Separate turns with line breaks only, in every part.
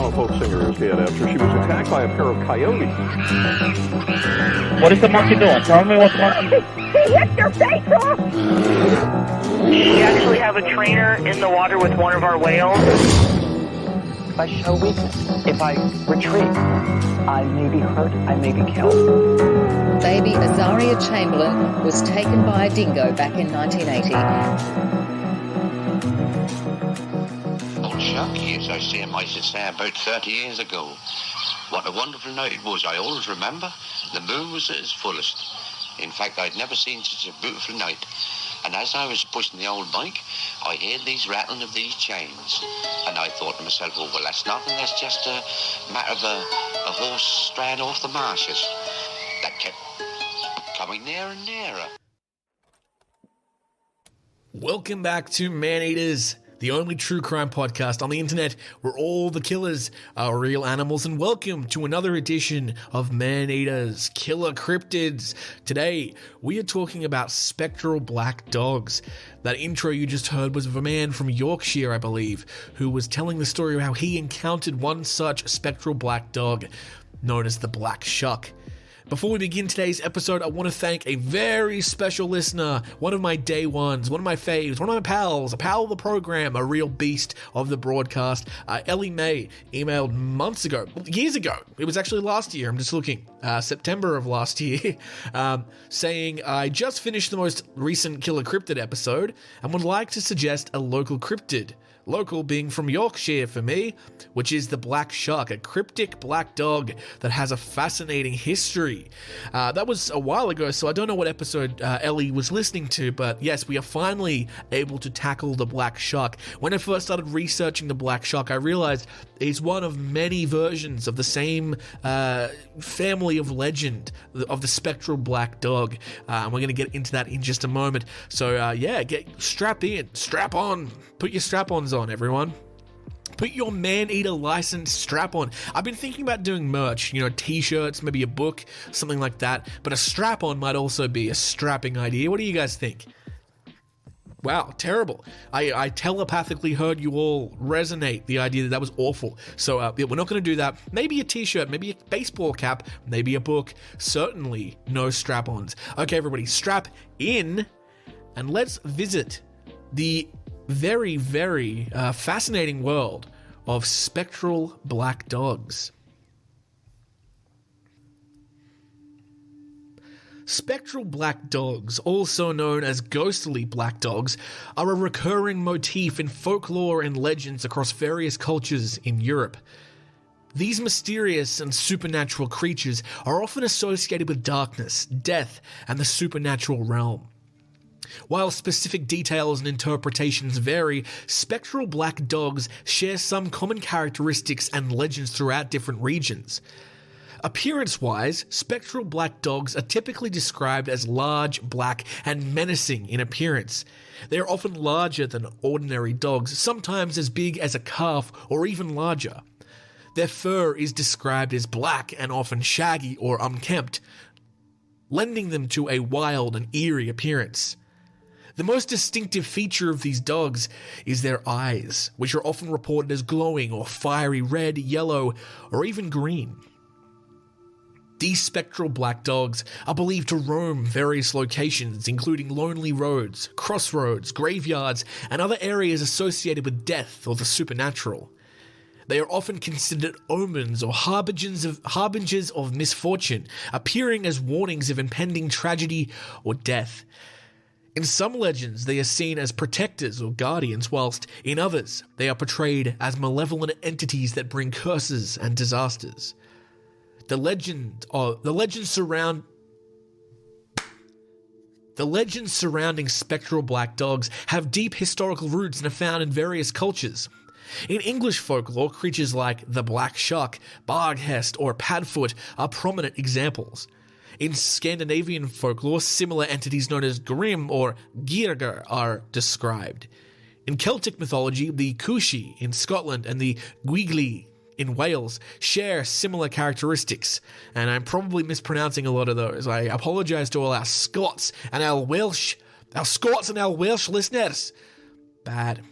Chicano folk singer is dead after she was attacked by a pair of coyotes.
What is the monkey doing? Tell me what the monkey...
He hit your face off!
We actually have a trainer in the water with one of our whales.
If I show weakness, if I retreat, I may be hurt, I may be killed.
Baby Azaria Chamberlain was taken by a dingo back in 1980.
Old Shark, yes, I see him, I should say, about 30 years ago. What a wonderful night it was. I always remember the moon was at its fullest. In fact, I'd never seen such a beautiful night. And as I was pushing the old bike, I heard these rattling of these chains. And I thought to myself, oh, well, that's nothing. That's just a matter of a horse straying off the marshes. That kept coming nearer and nearer.
Welcome back to Man-Eaters, the only true crime podcast on the internet where all the killers are real animals, and welcome to another edition of Man-Eaters Killer Cryptids. Today, we are talking about Spectral Black Dogs. That intro you just heard was of a man from Yorkshire, I believe, who was telling the story of how he encountered one such spectral black dog known as the Black Shuck. Before we begin today's episode, I want to thank a very special listener, one of my day ones, one of my faves, one of my pals, a pal of the program, a real beast of the broadcast. Ellie May emailed years ago. It was actually last year. I'm just looking, September of last year, saying, I just finished the most recent Killer Cryptid episode and would like to suggest a local cryptid. Local being from Yorkshire for me, which is the Black Shuck, a cryptic black dog that has a fascinating history. That was a while ago, so I don't know what episode Ellie was listening to, but yes, we are finally able to tackle the Black Shuck. When I first started researching the Black Shuck, I realized it's one of many versions of the same family of legend of the Spectral Black Dog, and we're going to get into that in just a moment. So strap on, put your strap-ons on, everyone. Put your Man-Eater license strap on. I've been thinking about doing merch, t-shirts, maybe a book, something like that, but a strap-on might also be a strapping idea. What do you guys think? Wow, terrible. I telepathically heard you all resonate the idea that was awful. So we're not going to do that. Maybe a t-shirt, maybe a baseball cap, maybe a book. Certainly no strap-ons. Okay, everybody, strap in and let's visit the very, very fascinating world of spectral black dogs. Spectral black dogs, also known as ghostly black dogs, are a recurring motif in folklore and legends across various cultures in Europe. These mysterious and supernatural creatures are often associated with darkness, death, and the supernatural realm. While specific details and interpretations vary, spectral black dogs share some common characteristics and legends throughout different regions. Appearance-wise, spectral black dogs are typically described as large, black, and menacing in appearance. They are often larger than ordinary dogs, sometimes as big as a calf or even larger. Their fur is described as black and often shaggy or unkempt, lending them to a wild and eerie appearance. The most distinctive feature of these dogs is their eyes, which are often reported as glowing or fiery red, yellow, or even green. These spectral black dogs are believed to roam various locations, including lonely roads, crossroads, graveyards, and other areas associated with death or the supernatural. They are often considered omens or harbingers of misfortune, appearing as warnings of impending tragedy or death. In some legends, they are seen as protectors or guardians, whilst in others, they are portrayed as malevolent entities that bring curses and disasters. The legends surrounding spectral black dogs have deep historical roots and are found in various cultures. In English folklore, creatures like the Black Shuck, Barghest, or Padfoot are prominent examples. In Scandinavian folklore, similar entities known as Grim or Girger are described. In Celtic mythology, the Cushi in Scotland and the Gwigli in Wales share similar characteristics, and I'm probably mispronouncing a lot of those. I apologize to all our Scots and our Welsh listeners. Bad.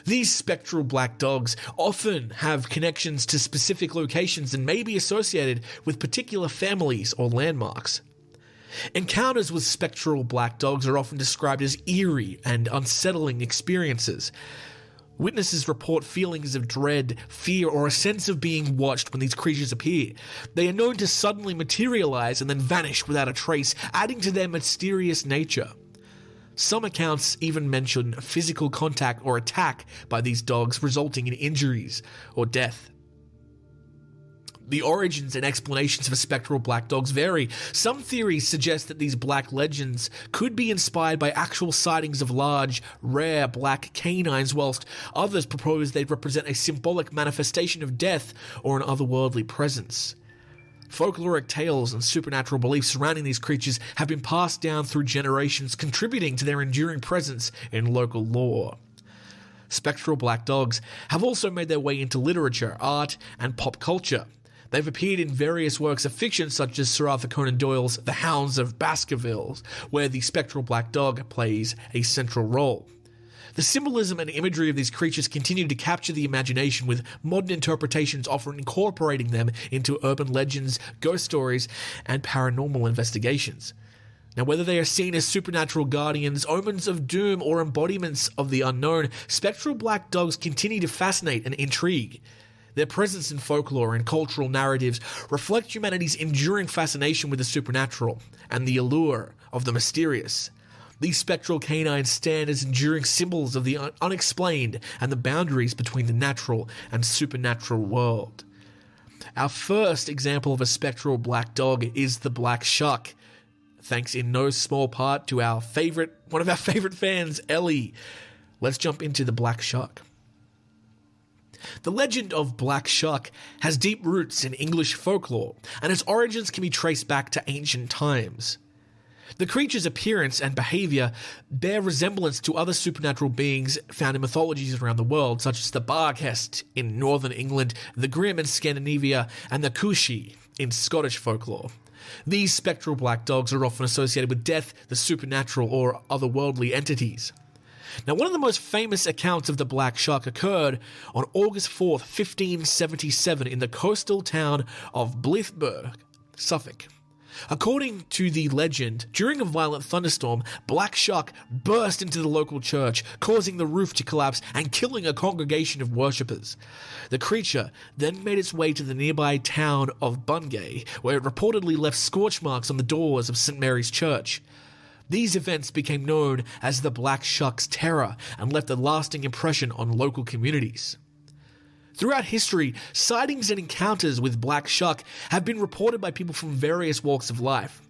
These spectral black dogs often have connections to specific locations and may be associated with particular families or landmarks. Encounters with spectral black dogs are often described as eerie and unsettling experiences. Witnesses report feelings of dread, fear, or a sense of being watched when these creatures appear. They are known to suddenly materialize and then vanish without a trace, adding to their mysterious nature. Some accounts even mention physical contact or attack by these dogs, resulting in injuries or death. The origins and explanations for spectral black dogs vary. Some theories suggest that these black legends could be inspired by actual sightings of large, rare black canines, whilst others propose they represent a symbolic manifestation of death or an otherworldly presence. Folkloric tales and supernatural beliefs surrounding these creatures have been passed down through generations, contributing to their enduring presence in local lore. Spectral black dogs have also made their way into literature, art, and pop culture. They've appeared in various works of fiction such as Sir Arthur Conan Doyle's The Hounds of Baskerville, where the spectral black dog plays a central role. The symbolism and imagery of these creatures continue to capture the imagination, with modern interpretations often incorporating them into urban legends, ghost stories, and paranormal investigations. Now, whether they are seen as supernatural guardians, omens of doom, or embodiments of the unknown, spectral black dogs continue to fascinate and intrigue. Their presence in folklore and cultural narratives reflect humanity's enduring fascination with the supernatural and the allure of the mysterious. These spectral canines stand as enduring symbols of the unexplained and the boundaries between the natural and supernatural world. Our first example of a spectral black dog is the black shuck, thanks in no small part to one of our favorite fans, Ellie. Let's jump into the black shuck. The legend of Black Shuck has deep roots in English folklore, and its origins can be traced back to ancient times. The creature's appearance and behavior bear resemblance to other supernatural beings found in mythologies around the world, such as the Barghest in northern England, the Grimm in Scandinavia, and the Kushi in Scottish folklore. These spectral black dogs are often associated with death, the supernatural, or otherworldly entities. Now, one of the most famous accounts of the Black Shuck occurred on August 4th, 1577 in the coastal town of Blythburgh, Suffolk. According to the legend, during a violent thunderstorm, Black Shuck burst into the local church, causing the roof to collapse and killing a congregation of worshippers. The creature then made its way to the nearby town of Bungay, where it reportedly left scorch marks on the doors of St. Mary's Church. These events became known as the Black Shuck's Terror and left a lasting impression on local communities. Throughout history, sightings and encounters with Black Shuck have been reported by people from various walks of life.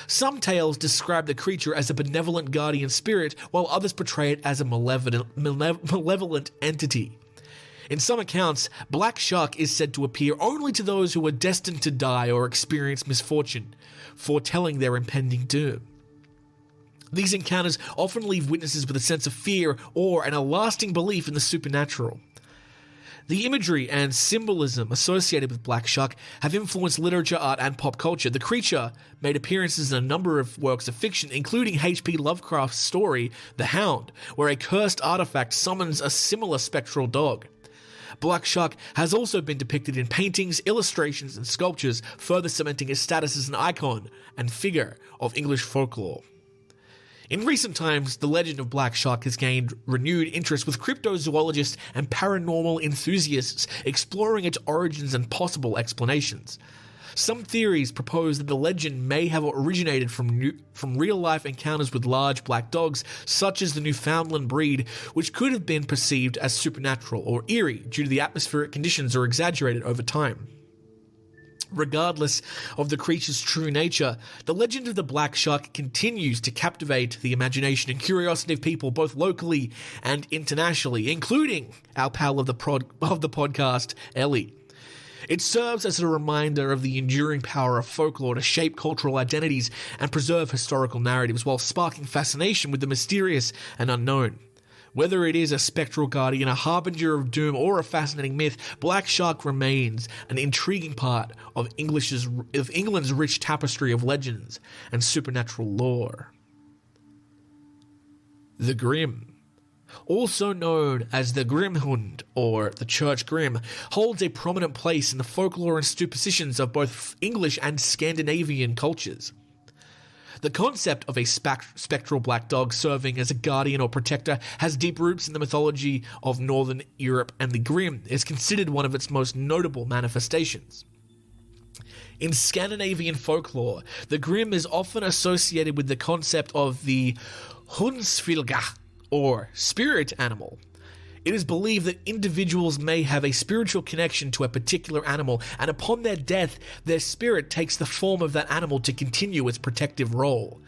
Some tales describe the creature as a benevolent guardian spirit, while others portray it as a malevolent entity. In some accounts, Black Shuck is said to appear only to those who are destined to die or experience misfortune, foretelling their impending doom. These encounters often leave witnesses with a sense of fear, awe, and a lasting belief in the supernatural. The imagery and symbolism associated with Black Shuck have influenced literature, art, and pop culture. The creature made appearances in a number of works of fiction, including H.P. Lovecraft's story, The Hound, where a cursed artifact summons a similar spectral dog. Black Shuck has also been depicted in paintings, illustrations, and sculptures, further cementing its status as an icon and figure of English folklore. In recent times, the legend of Black Shuck has gained renewed interest, with cryptozoologists and paranormal enthusiasts exploring its origins and possible explanations. Some theories propose that the legend may have originated from real-life encounters with large black dogs, such as the Newfoundland breed, which could have been perceived as supernatural or eerie due to the atmospheric conditions or exaggerated over time. Regardless of the creature's true nature, the legend of the Black Shuck continues to captivate the imagination and curiosity of people both locally and internationally, including our pal of the podcast, Ellie. It serves as a reminder of the enduring power of folklore to shape cultural identities and preserve historical narratives, while sparking fascination with the mysterious and unknown. Whether it is a spectral guardian, a harbinger of doom, or a fascinating myth, Black Shuck remains an intriguing part of England's rich tapestry of legends and supernatural lore. The Grimm. also known as the Grimhund or the Church Grim, holds a prominent place in the folklore and superstitions of both English and Scandinavian cultures. The concept of a spectral black dog serving as a guardian or protector has deep roots in the mythology of Northern Europe, and the Grim is considered one of its most notable manifestations. In Scandinavian folklore, the Grim is often associated with the concept of the Hundsfylga, or spirit animal. It is believed that individuals may have a spiritual connection to a particular animal, and upon their death, their spirit takes the form of that animal to continue its protective role.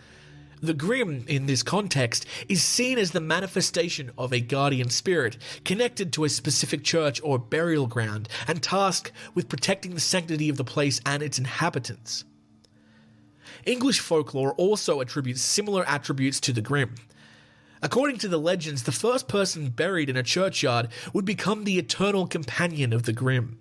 The Grim, in this context, is seen as the manifestation of a guardian spirit connected to a specific church or burial ground and tasked with protecting the sanctity of the place and its inhabitants. English folklore also attributes similar attributes to the Grim. According to the legends, the first person buried in a churchyard would become the eternal companion of the Grim.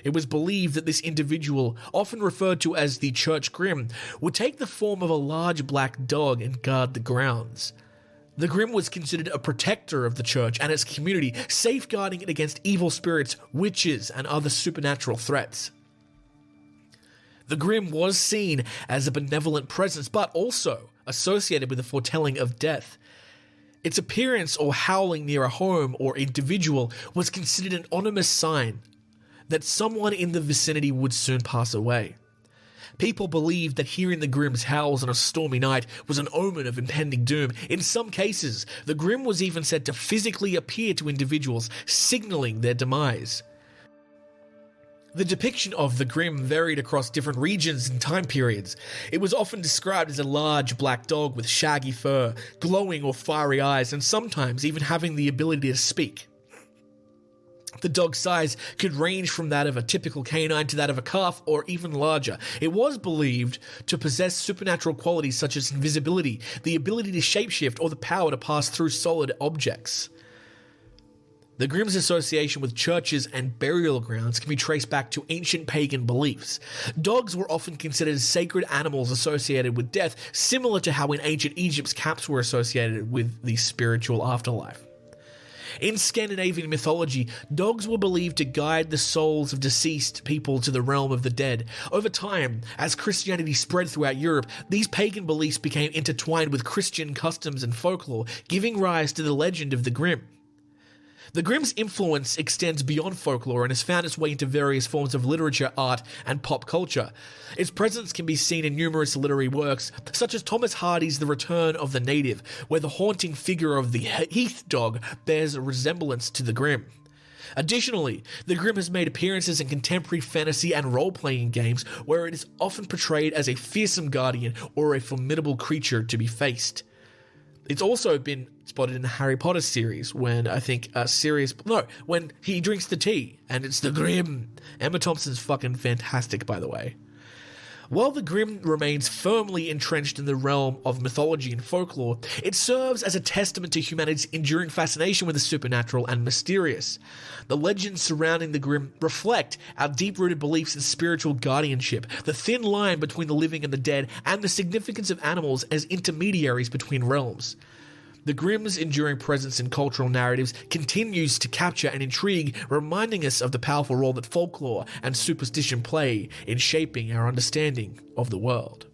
It was believed that this individual, often referred to as the Church Grim, would take the form of a large black dog and guard the grounds. The Grim was considered a protector of the church and its community, safeguarding it against evil spirits, witches, and other supernatural threats. The Grim was seen as a benevolent presence, but also associated with the foretelling of death. Its appearance or howling near a home or individual was considered an ominous sign that someone in the vicinity would soon pass away. People believed that hearing the Grim's howls on a stormy night was an omen of impending doom. In some cases, the Grim was even said to physically appear to individuals, signaling their demise. The depiction of the Grim varied across different regions and time periods. It was often described as a large black dog with shaggy fur, glowing or fiery eyes, and sometimes even having the ability to speak. The dog's size could range from that of a typical canine to that of a calf, or even larger. It was believed to possess supernatural qualities such as invisibility, the ability to shapeshift, or the power to pass through solid objects. The Grim's association with churches and burial grounds can be traced back to ancient pagan beliefs. Dogs were often considered sacred animals associated with death, similar to how in ancient Egypt cats were associated with the spiritual afterlife. In Scandinavian mythology, dogs were believed to guide the souls of deceased people to the realm of the dead. Over time, as Christianity spread throughout Europe, these pagan beliefs became intertwined with Christian customs and folklore, giving rise to the legend of the Grim. The Grim's influence extends beyond folklore and has found its way into various forms of literature, art, and pop culture. Its presence can be seen in numerous literary works, such as Thomas Hardy's The Return of the Native, where the haunting figure of the Heath dog bears a resemblance to the Grim. Additionally, the Grim has made appearances in contemporary fantasy and role-playing games, where it is often portrayed as a fearsome guardian or a formidable creature to be faced. It's also been spotted in the Harry Potter series when when he drinks the tea and it's the Grim. Emma Thompson's fucking fantastic, by the way. While the Grim remains firmly entrenched in the realm of mythology and folklore, it serves as a testament to humanity's enduring fascination with the supernatural and mysterious. The legends surrounding the Grim reflect our deep-rooted beliefs in spiritual guardianship, the thin line between the living and the dead, and the significance of animals as intermediaries between realms. The Grim's enduring presence in cultural narratives continues to capture and intrigue, reminding us of the powerful role that folklore and superstition play in shaping our understanding of the world.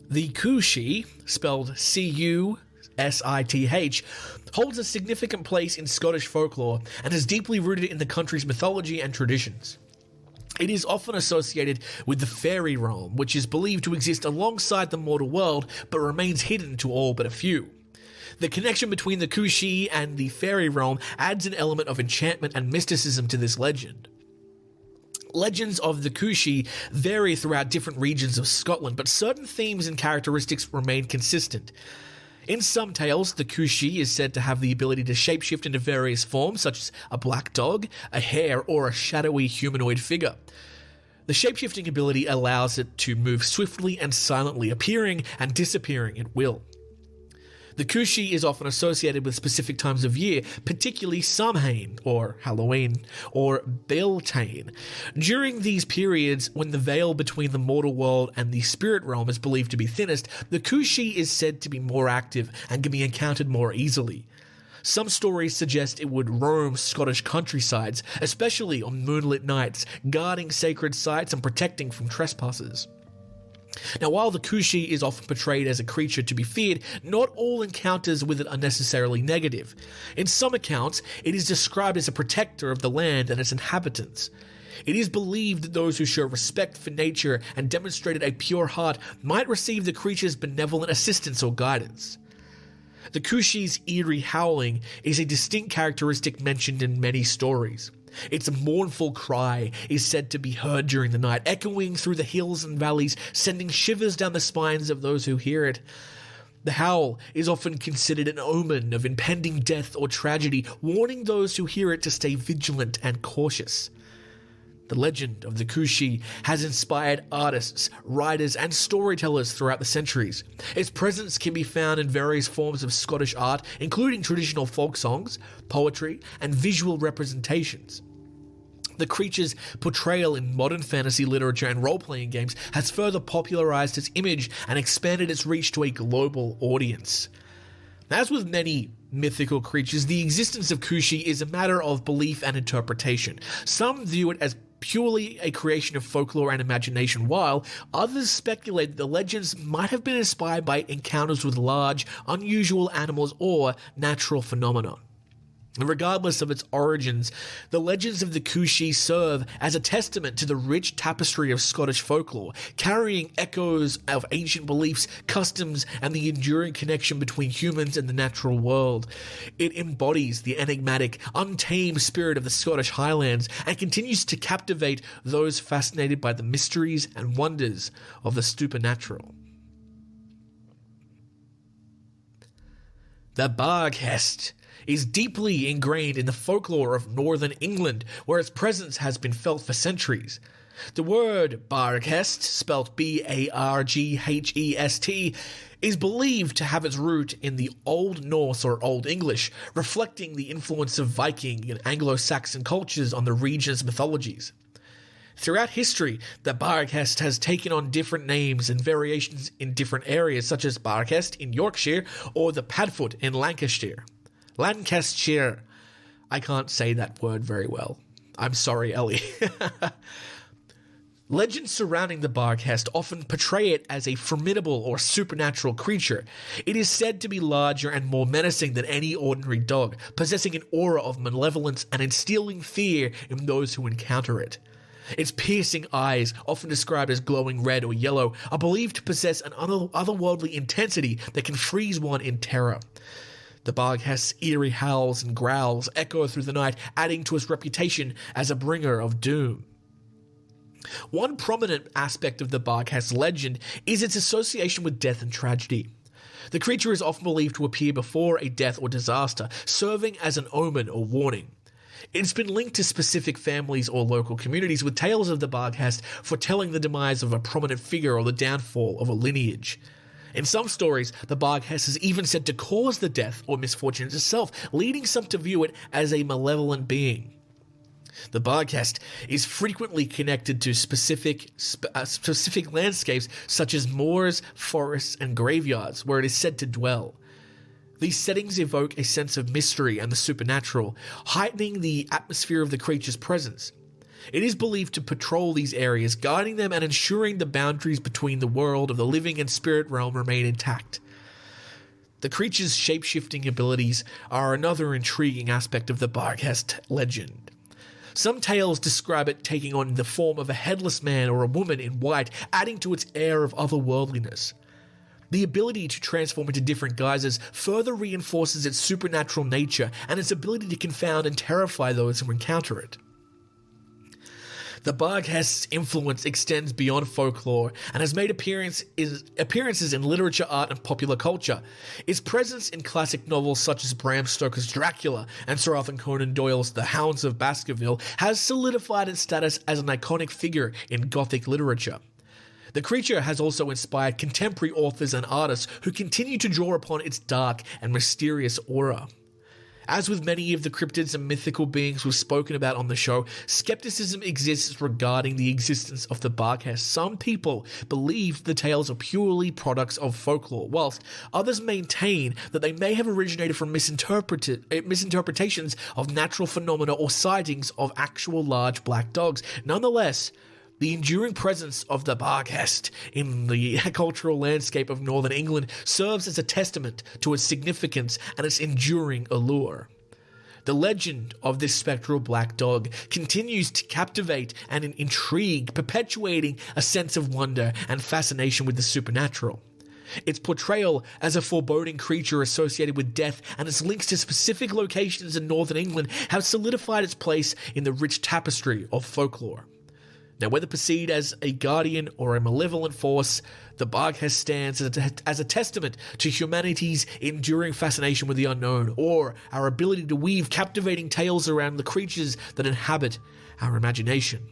The Cushie, spelled C-U-S-I-T-H, holds a significant place in Scottish folklore and is deeply rooted in the country's mythology and traditions. It is often associated with the fairy realm, which is believed to exist alongside the mortal world but remains hidden to all but a few. The connection between the Cushie and the fairy realm adds an element of enchantment and mysticism to this legend. Legends of the Cushie vary throughout different regions of Scotland, but certain themes and characteristics remain consistent. In some tales, the Cushie is said to have the ability to shapeshift into various forms, such as a black dog, a hare, or a shadowy humanoid figure. The shapeshifting ability allows it to move swiftly and silently, appearing and disappearing at will. The Cushie is often associated with specific times of year, particularly Samhain, or Halloween, or Beltane. During these periods, when the veil between the mortal world and the spirit realm is believed to be thinnest, the Cushie is said to be more active and can be encountered more easily. Some stories suggest it would roam Scottish countrysides, especially on moonlit nights, guarding sacred sites and protecting from trespassers. Now, while the Kushi is often portrayed as a creature to be feared, not all encounters with it are necessarily negative. In some accounts, it is described as a protector of the land and its inhabitants. It is believed that those who show respect for nature and demonstrated a pure heart might receive the creature's benevolent assistance or guidance. The Kushi's eerie howling is a distinct characteristic mentioned in many stories. Its mournful cry is said to be heard during the night, echoing through the hills and valleys, sending shivers down the spines of those who hear it. The howl is often considered an omen of impending death or tragedy, warning those who hear it to stay vigilant and cautious. The legend of the Kushi has inspired artists, writers, and storytellers throughout the centuries. Its presence can be found in various forms of Scottish art, including traditional folk songs, poetry, and visual representations. The creature's portrayal in modern fantasy literature and role-playing games has further popularized its image and expanded its reach to a global audience. As with many mythical creatures, the existence of Kushi is a matter of belief and interpretation. Some view it as purely a creation of folklore and imagination, while others speculate that the legends might have been inspired by encounters with large, unusual animals or natural phenomena. Regardless of its origins, the legends of the Kushi serve as a testament to the rich tapestry of Scottish folklore, carrying echoes of ancient beliefs, customs, and the enduring connection between humans and the natural world. It embodies the enigmatic, untamed spirit of the Scottish Highlands and continues to captivate those fascinated by the mysteries and wonders of the supernatural. The Barghest is deeply ingrained in the folklore of northern England, where its presence has been felt for centuries. The word Barghest, spelt B-A-R-G-H-E-S-T, is believed to have its root in the Old Norse or Old English, reflecting the influence of Viking and Anglo-Saxon cultures on the region's mythologies. Throughout history, the Barghest has taken on different names and variations in different areas, such as Barghest in Yorkshire or the Padfoot in Lancashire. Lancashire. I can't say that word very well. I'm sorry, Ellie. Legends surrounding the Barghest often portray it as a formidable or supernatural creature. It is said to be larger and more menacing than any ordinary dog, possessing an aura of malevolence and instilling fear in those who encounter it. Its piercing eyes, often described as glowing red or yellow, are believed to possess an otherworldly intensity that can freeze one in terror. The Barghest's eerie howls and growls echo through the night, adding to its reputation as a bringer of doom. One prominent aspect of the Barghest legend is its association with death and tragedy. The creature is often believed to appear before a death or disaster, serving as an omen or warning. It's been linked to specific families or local communities, with tales of the Barghest foretelling the demise of a prominent figure or the downfall of a lineage. In some stories, the Barghest is even said to cause the death or misfortune itself, leading some to view it as a malevolent being. The Barghest is frequently connected to specific landscapes such as moors, forests, and graveyards, where it is said to dwell. These settings evoke a sense of mystery and the supernatural, heightening the atmosphere of the creature's presence. It is believed to patrol these areas, guiding them and ensuring the boundaries between the world of the living and spirit realm remain intact. The creature's shape-shifting abilities are another intriguing aspect of the Barghest legend. Some tales describe it taking on the form of a headless man or a woman in white, adding to its air of otherworldliness. The ability to transform into different guises further reinforces its supernatural nature and its ability to confound and terrify those who encounter it. The Barghest's influence extends beyond folklore and has made appearances in literature, art, and popular culture. Its presence in classic novels such as Bram Stoker's Dracula and Sir Arthur Conan Doyle's The Hounds of Baskerville has solidified its status as an iconic figure in Gothic literature. The creature has also inspired contemporary authors and artists who continue to draw upon its dark and mysterious aura. As with many of the cryptids and mythical beings we've spoken about on the show, skepticism exists regarding the existence of the Barghest. Some people believe the tales are purely products of folklore, whilst others maintain that they may have originated from misinterpretations of natural phenomena or sightings of actual large black dogs. Nonetheless, the enduring presence of the Barghest in the cultural landscape of northern England serves as a testament to its significance and its enduring allure. The legend of this spectral black dog continues to captivate and intrigue, perpetuating a sense of wonder and fascination with the supernatural. Its portrayal as a foreboding creature associated with death and its links to specific locations in northern England have solidified its place in the rich tapestry of folklore. Now, whether perceived as a guardian or a malevolent force, the Barghest stands as a testament to humanity's enduring fascination with the unknown, or our ability to weave captivating tales around the creatures that inhabit our imagination.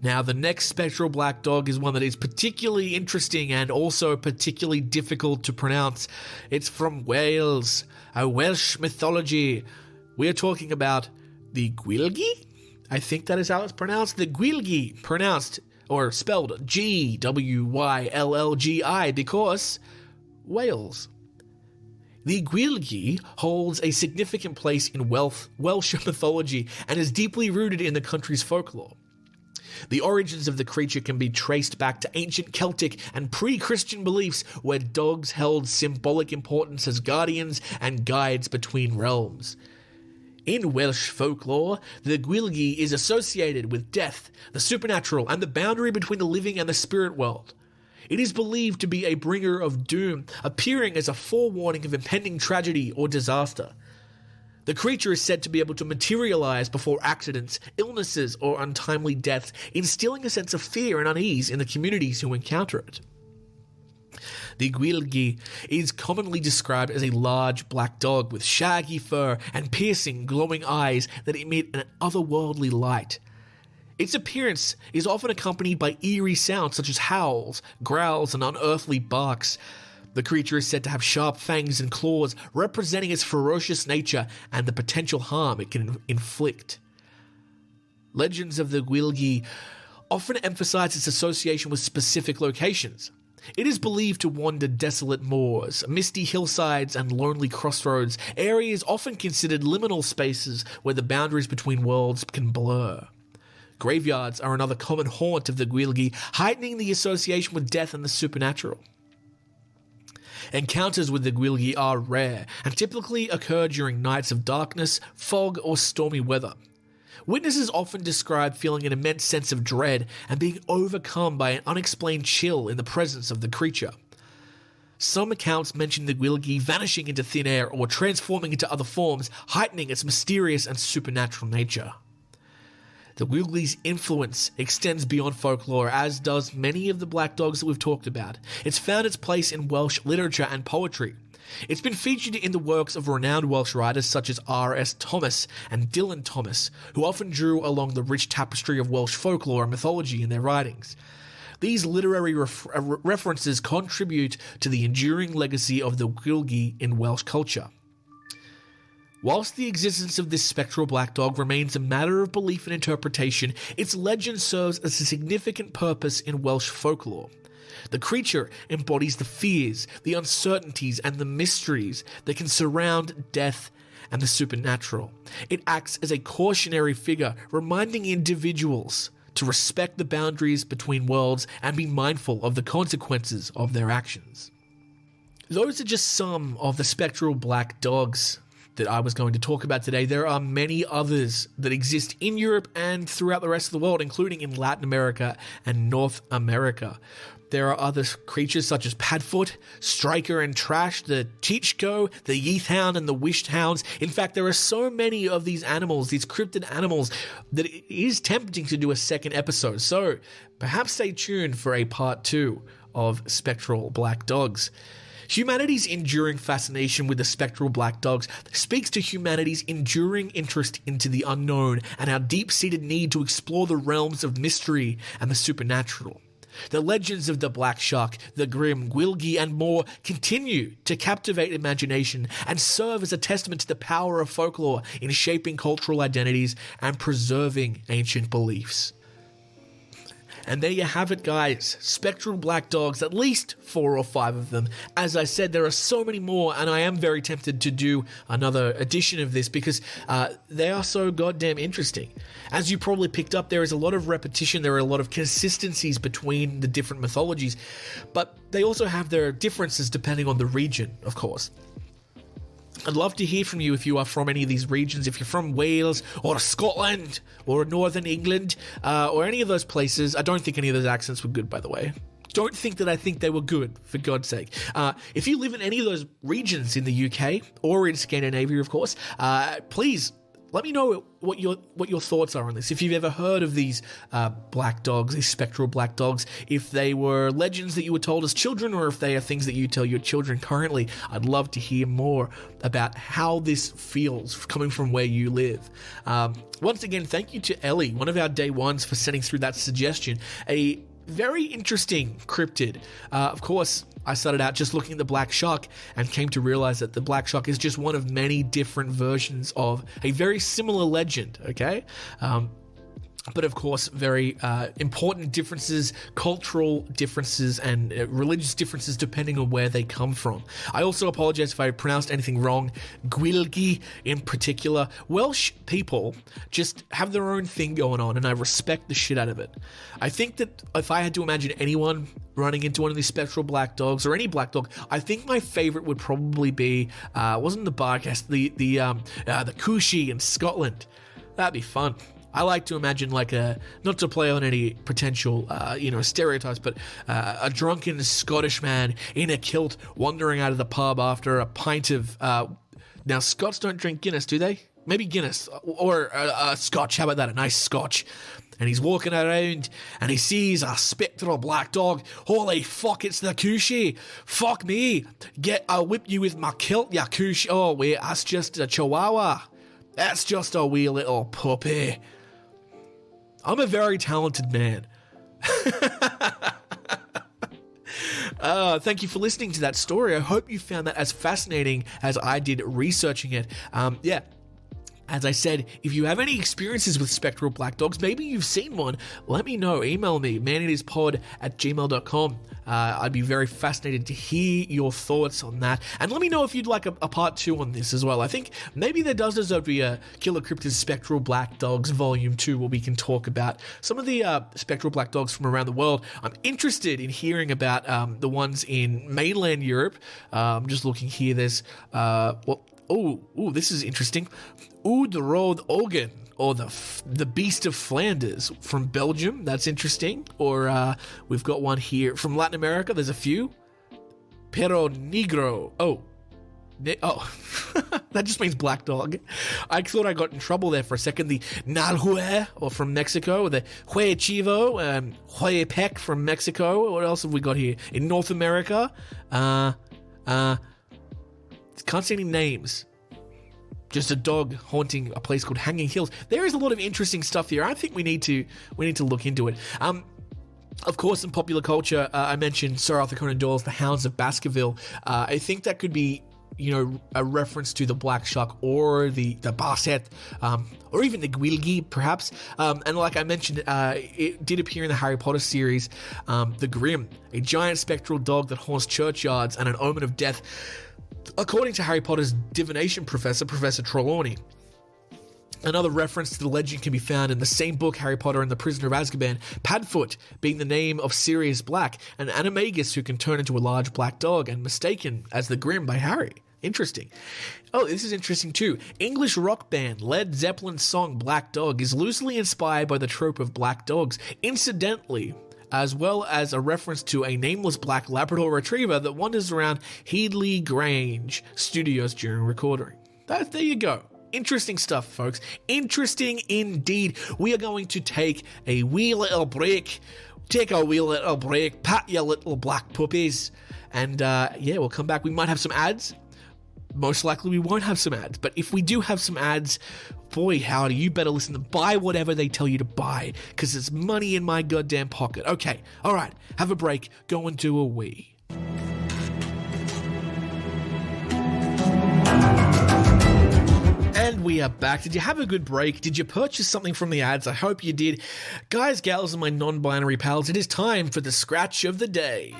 Now, the next spectral black dog is one that is particularly interesting and also particularly difficult to pronounce. It's from Wales, a Welsh mythology. We are talking about the Gwylgi? I think that is how it's pronounced. The Gwylgi, pronounced or spelled Gwylgi, because Wales. The Gwylgi holds a significant place in Welsh mythology and is deeply rooted in the country's folklore. The origins of the creature can be traced back to ancient Celtic and pre-Christian beliefs where dogs held symbolic importance as guardians and guides between realms. In Welsh folklore, the Gwylgi is associated with death, the supernatural, and the boundary between the living and the spirit world. It is believed to be a bringer of doom, appearing as a forewarning of impending tragedy or disaster. The creature is said to be able to materialize before accidents, illnesses, or untimely deaths, instilling a sense of fear and unease in the communities who encounter it. The Gwylgi is commonly described as a large black dog with shaggy fur and piercing, glowing eyes that emit an otherworldly light. Its appearance is often accompanied by eerie sounds such as howls, growls, and unearthly barks. The creature is said to have sharp fangs and claws, representing its ferocious nature and the potential harm it can inflict. Legends of the Gwylgi often emphasize its association with specific locations. It is believed to wander desolate moors, misty hillsides, and lonely crossroads, areas often considered liminal spaces where the boundaries between worlds can blur. Graveyards are another common haunt of the Gwylgi, heightening the association with death and the supernatural. Encounters with the Gwylgi are rare and typically occur during nights of darkness, fog, or stormy weather. Witnesses often describe feeling an immense sense of dread and being overcome by an unexplained chill in the presence of the creature. Some accounts mention the Gwylgi vanishing into thin air or transforming into other forms, heightening its mysterious and supernatural nature. The Gwylgi's influence extends beyond folklore, as does many of the black dogs that we've talked about. It's found its place in Welsh literature and poetry. It's been featured in the works of renowned Welsh writers such as R.S. Thomas and Dylan Thomas, who often drew along the rich tapestry of Welsh folklore and mythology in their writings. These literary references contribute to the enduring legacy of the Gwylgi in Welsh culture. Whilst the existence of this spectral black dog remains a matter of belief and interpretation, its legend serves as a significant purpose in Welsh folklore. The creature embodies the fears, the uncertainties, and the mysteries that can surround death and the supernatural. It acts as a cautionary figure, reminding individuals to respect the boundaries between worlds and be mindful of the consequences of their actions. Those are just some of the spectral black dogs that I was going to talk about today. There are many others that exist in Europe and throughout the rest of the world, including in Latin America and North America. There are other creatures such as Padfoot, Striker and Trash, the Chichko, the Yeathhound, and the Wished Hounds. In fact, there are so many of these animals, these cryptid animals, that it is tempting to do a second episode. So perhaps stay tuned for a part 2 of Spectral Black Dogs. Humanity's enduring fascination with the spectral black dogs speaks to humanity's enduring interest into the unknown and our deep-seated need to explore the realms of mystery and the supernatural. The legends of the Black Shark, the Grim, Gwilgi, and more continue to captivate imagination and serve as a testament to the power of folklore in shaping cultural identities and preserving ancient beliefs. And there you have it, guys. Spectral Black Dogs, at least 4 or 5 of them. As I said, there are so many more, and I am very tempted to do another edition of this because they are so goddamn interesting. As you probably picked up, there is a lot of repetition, there are a lot of consistencies between the different mythologies, but they also have their differences depending on the region, of course. I'd love to hear from you if you are from any of these regions, if you're from Wales or Scotland or Northern England or any of those places. I don't think any of those accents were good, by the way. Don't think that I think they were good, for God's sake. If you live in any of those regions in the UK or in Scandinavia, of course, please let me know what your thoughts are on this. If you've ever heard of these black dogs, these spectral black dogs, if they were legends that you were told as children or if they are things that you tell your children currently, I'd love to hear more about how this feels coming from where you live. Once again, thank you to Ellie, one of our day ones, for sending through that suggestion. A very interesting cryptid. Of course, I started out just looking at the black shark and came to realize that the black shark is just one of many different versions of a very similar legend, okay? But of course, very important differences, cultural differences, and religious differences depending on where they come from. I also apologize if I pronounced anything wrong. Gwilgi, in particular. Welsh people just have their own thing going on, and I respect the shit out of it. I think that if I had to imagine anyone running into one of these spectral black dogs, or any black dog, I think my favorite would probably be, wasn't the Barcast, the Cushy in Scotland. That'd be fun. I like to imagine not to play on any potential, stereotypes, but a drunken Scottish man in a kilt wandering out of the pub after a pint of, now Scots don't drink Guinness, do they? Maybe Guinness, or Scotch, how about that, a nice Scotch. And he's walking around and he sees a spectral black dog. Holy fuck, it's the Cushy. Fuck me. I'll whip you with my kilt, ya Cushy. Oh wait, that's just a chihuahua. That's just a wee little puppy. I'm a very talented man. Thank you for listening to that story. I hope you found that as fascinating as I did researching it. As I said, if you have any experiences with spectral black dogs, maybe you've seen one, let me know. Email me, maneaterspod@gmail.com. I'd be very fascinated to hear your thoughts on that. And let me know if you'd like a part 2 on this as well. I think maybe there does deserve to be a Killer Kryptids Spectral Black Dogs Volume 2 where we can talk about some of the spectral black dogs from around the world. I'm interested in hearing about the ones in mainland Europe. I'm just looking here. There's, this is interesting. Oud Rode Ogen, or the Beast of Flanders from Belgium. That's interesting. Or we've got one here from Latin America. There's a few. Perro Negro. That just means black dog. I thought I got in trouble there for a second. The Nalhue, or from Mexico. The Hue Chivo, Hue Peck from Mexico. What else have we got here? In North America, can't see any names. Just a dog haunting a place called Hanging Hills. There is a lot of interesting stuff here. I think we need to look into it. Of course, in popular culture, I mentioned Sir Arthur Conan Doyle's The Hounds of Baskerville. I think that could be, a reference to the black shark or the Basset, or even the Gwilgi, perhaps. And like I mentioned, it did appear in the Harry Potter series, the Grim, a giant spectral dog that haunts churchyards and an omen of death. According to Harry Potter's divination professor, Professor Trelawney. Another reference to the legend can be found in the same book, Harry Potter and the Prisoner of Azkaban, Padfoot being the name of Sirius Black, and Animagus who can turn into a large black dog and mistaken as the Grim by Harry. Interesting. Oh, this is interesting too. English rock band Led Zeppelin's song Black Dog is loosely inspired by the trope of black dogs. Incidentally, as well as a reference to a nameless black Labrador retriever that wanders around Headley Grange studios during recording. There you go. Interesting stuff, folks. Interesting indeed. We are going to take a wee little break. Pat your little black puppies. And we'll come back. We might have some ads. most likely we won't have some ads. But if we do have some ads, boy, howdy, you better listen to buy whatever they tell you to buy, because there's money in my goddamn pocket. Okay, all right, have a break, go and do a wee. And we are back. Did you have a good break? Did you purchase something from the ads? I hope you did. Guys, gals, and my non-binary pals, it is time for the scratch of the day.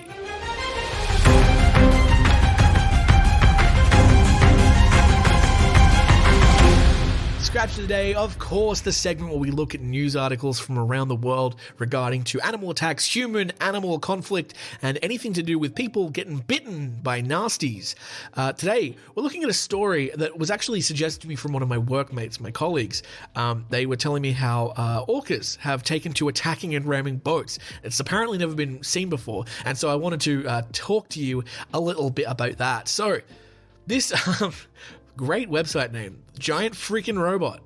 Scratch of the day, of course, the segment where we look at news articles from around the world regarding to animal attacks, human-animal conflict, and anything to do with people getting bitten by nasties. Today, we're looking at a story that was actually suggested to me from one of my workmates, my colleagues. They were telling me how orcas have taken to attacking and ramming boats. It's apparently never been seen before, and so I wanted to talk to you a little bit about that. So, this great website name, Giant Freaking Robot.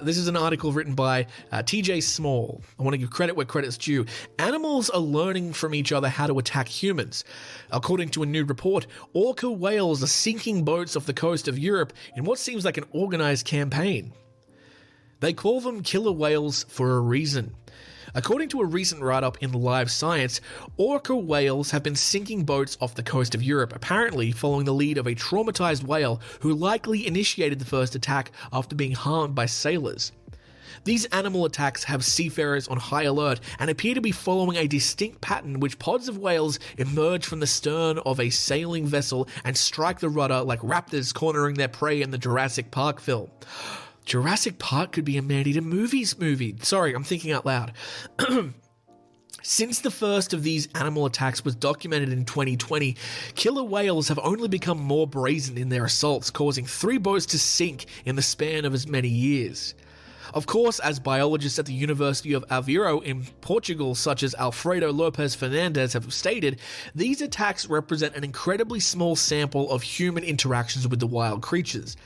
This is an article written by TJ Small. I want to give credit where credit's due. Animals are learning from each other how to attack humans. According to a new report, orca whales are sinking boats off the coast of Europe in what seems like an organized campaign. They call them killer whales for a reason. According to a recent write-up in Live Science, orca whales have been sinking boats off the coast of Europe, apparently following the lead of a traumatized whale who likely initiated the first attack after being harmed by sailors. These animal attacks have seafarers on high alert and appear to be following a distinct pattern which pods of whales emerge from the stern of a sailing vessel and strike the rudder like raptors cornering their prey in the Jurassic Park film. Jurassic Park could be a man-eater movie. Sorry, I'm thinking out loud. Since the first of these animal attacks was documented in 2020, killer whales have only become more brazen in their assaults, causing 3 boats to sink in the span of as many years. Of course, as biologists at the University of Aveiro in Portugal, such as Alfredo Lopes Fernandes, have stated, these attacks represent an incredibly small sample of human interactions with the wild creatures.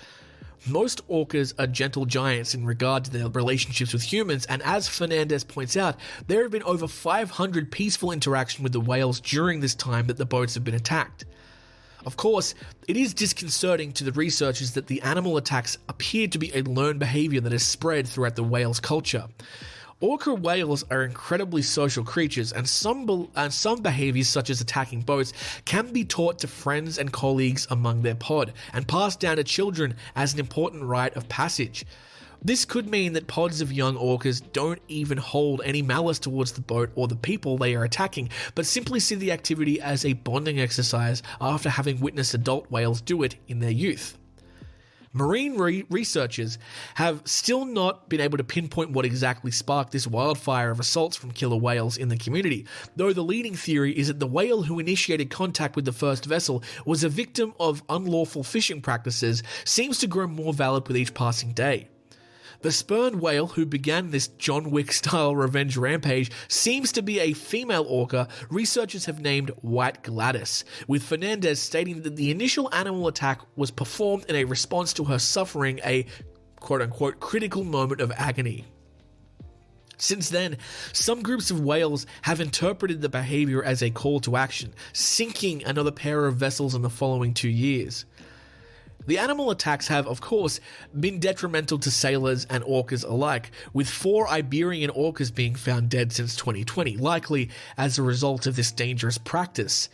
Most orcas are gentle giants in regard to their relationships with humans, and as Fernandez points out, there have been over 500 peaceful interactions with the whales during this time that the boats have been attacked. Of course, it is disconcerting to the researchers that the animal attacks appear to be a learned behavior that is spread throughout the whale's culture. Orca whales are incredibly social creatures, and some behaviors, such as attacking boats, can be taught to friends and colleagues among their pod, and passed down to children as an important rite of passage. This could mean that pods of young orcas don't even hold any malice towards the boat or the people they are attacking, but simply see the activity as a bonding exercise after having witnessed adult whales do it in their youth. Marine researchers have still not been able to pinpoint what exactly sparked this wildfire of assaults from killer whales in the community, though the leading theory is that the whale who initiated contact with the first vessel was a victim of unlawful fishing practices seems to grow more valid with each passing day. The spurned whale who began this John Wick-style revenge rampage seems to be a female orca researchers have named White Gladys, with Fernandez stating that the initial animal attack was performed in a response to her suffering a quote-unquote critical moment of agony. Since then, some groups of whales have interpreted the behavior as a call to action, sinking another pair of vessels in the following 2 years. The animal attacks have, of course, been detrimental to sailors and orcas alike, with 4 Iberian orcas being found dead since 2020, likely as a result of this dangerous practice.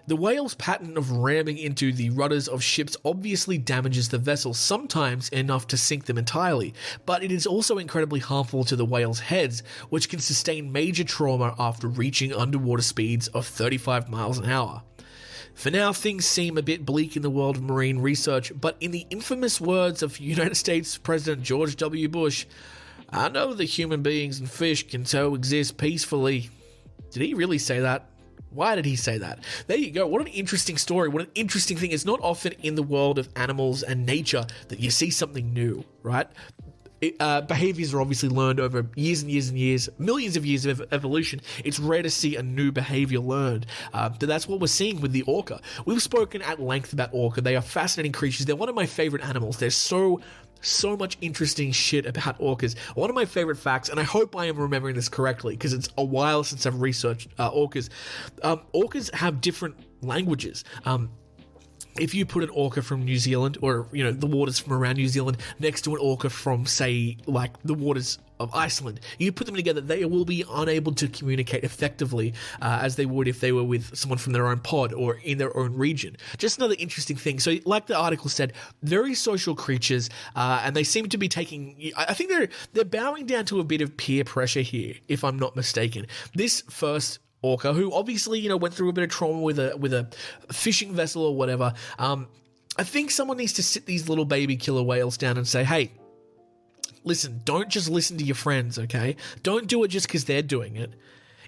The whale's pattern of ramming into the rudders of ships obviously damages the vessels, sometimes enough to sink them entirely, but it is also incredibly harmful to the whale's heads, which can sustain major trauma after reaching underwater speeds of 35 miles an hour. For now, things seem a bit bleak in the world of marine research, but in the infamous words of United States President George W. Bush, I know that human beings and fish can coexist peacefully. Did he really say that? Why did he say that? There you go. What an interesting story. What an interesting thing. It's not often in the world of animals and nature that you see something new, right? Behaviors are obviously learned over years and years and years, millions of years of evolution. It's rare to see a new behavior learned. But that's what we're seeing with the orca. We've spoken at length about orca. They are fascinating creatures. They're one of my favorite animals. There's so much interesting shit about orcas. One of my favorite facts, and I hope I am remembering this correctly because it's a while since I've researched orcas. Orcas have different languages. if you put an orca from New Zealand, or the waters from around New Zealand, next to an orca from, say, like the waters of Iceland, you put them together, they will be unable to communicate effectively as they would if they were with someone from their own pod or in their own region. Just another interesting thing. So, like the article said, very social creatures, and they seem to be taking. I think they're bowing down to a bit of peer pressure here, if I'm not mistaken. This first orca, who obviously went through a bit of trauma with a fishing vessel or whatever. I think someone needs to sit these little baby killer whales down and say, hey, listen, don't just listen to your friends, okay? Don't do it just because they're doing it.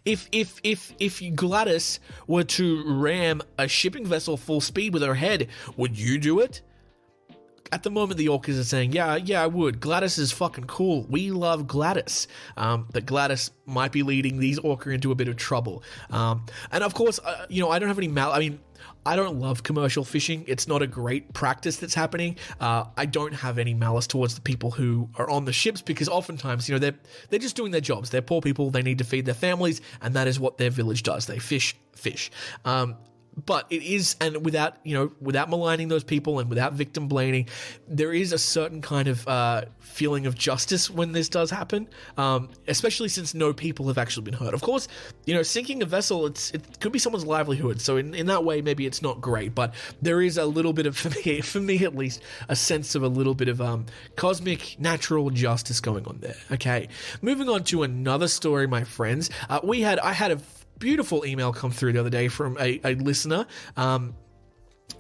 If Gladys were to ram a shipping vessel full speed with her head, would you do it? At the moment, the orcas are saying, yeah, I would. Gladys is fucking cool. We love Gladys. But Gladys might be leading these orca into a bit of trouble. And of course, I don't have any I don't love commercial fishing. It's not a great practice that's happening. I don't have any malice towards the people who are on the ships, because oftentimes, they're just doing their jobs. They're poor people. They need to feed their families, and that is what their village does. They fish. But it is, and without maligning those people and without victim blaming, there is a certain kind of feeling of justice when this does happen, especially since no people have actually been hurt. Of course, sinking a vessel, it could be someone's livelihood, so in that way, maybe it's not great, but there is a little bit of, for me at least, a sense of a little bit of cosmic natural justice going on there. Okay, moving on to another story, my friends. I had a beautiful email come through the other day from a listener,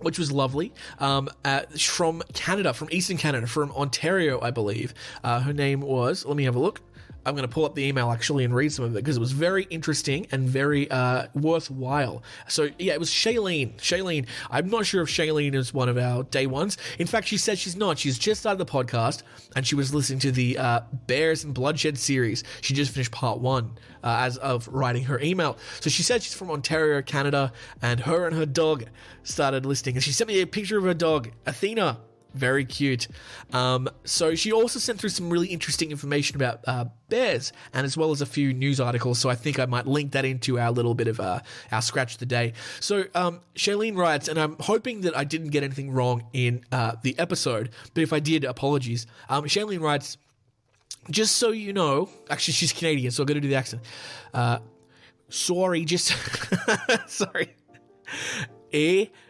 which was lovely, from Canada, from Eastern Canada, from Ontario, I believe. Her name was, let me have a look. I'm going to pull up the email actually and read some of it, because it was very interesting and very worthwhile. So yeah, it was Shailene. Shailene, I'm not sure if Shailene is one of our day ones. In fact, she said she's not. She's just started the podcast, and she was listening to the Bears and Bloodshed series. She just finished part 1 as of writing her email. So she said she's from Ontario, Canada, and her dog started listening. And she sent me a picture of her dog, Athena. Very cute. So she also sent through some really interesting information about bears, and as well as a few news articles. So I think I might link that into our little bit of our scratch of the day. So Shailene writes, and I'm hoping that I didn't get anything wrong in the episode, but if I did, apologies. Shailene writes, just so you know, actually she's Canadian, so I've got to do the accent. Sorry.